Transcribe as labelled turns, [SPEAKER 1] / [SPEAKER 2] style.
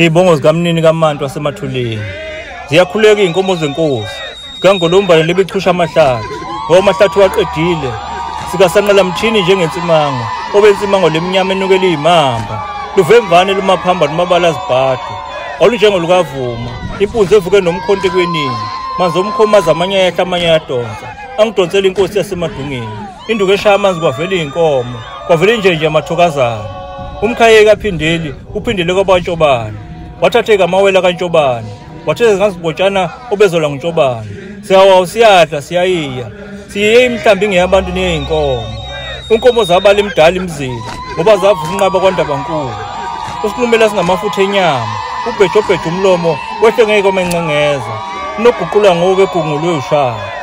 [SPEAKER 1] Iy'bongo zikamnini kaMantu wasemathuleni ziyakhuleka iy'nkomo zenkosi zikangolombane lebichusha amahlathi ngoba amahlathi waqedile sikasanqela mthini njengensimango obensimango lemnyama enukela iy'mamba luvemvane lumaphamba lumabala azibhadu olunjengolukavuma impunzi evuke nomkhonto kweningi manzi omkhomazi amanye ayehla amanye ayadonsa angidonsela inkosi yasemadungeni induku eshaya amanzi kwavela iy'nkomo kwavela injenje yamathokazana umkhayeki aphindeli uphindele kwabantshobane wathatheka amawela kantshobane wathethe ngazibotshana obezola ngutshobane siyawawu siyadla siyayiya siyiye imihlambi ngeyabantu neyey'nkomo unkomo zabala emdala imzila ngoba zavusa unqaba kwandabankulu usinqumela singamafutha enyama ubhejobheje umlomo wehle ngeke omencengeza unoguqula ngoku egungulwe ushaya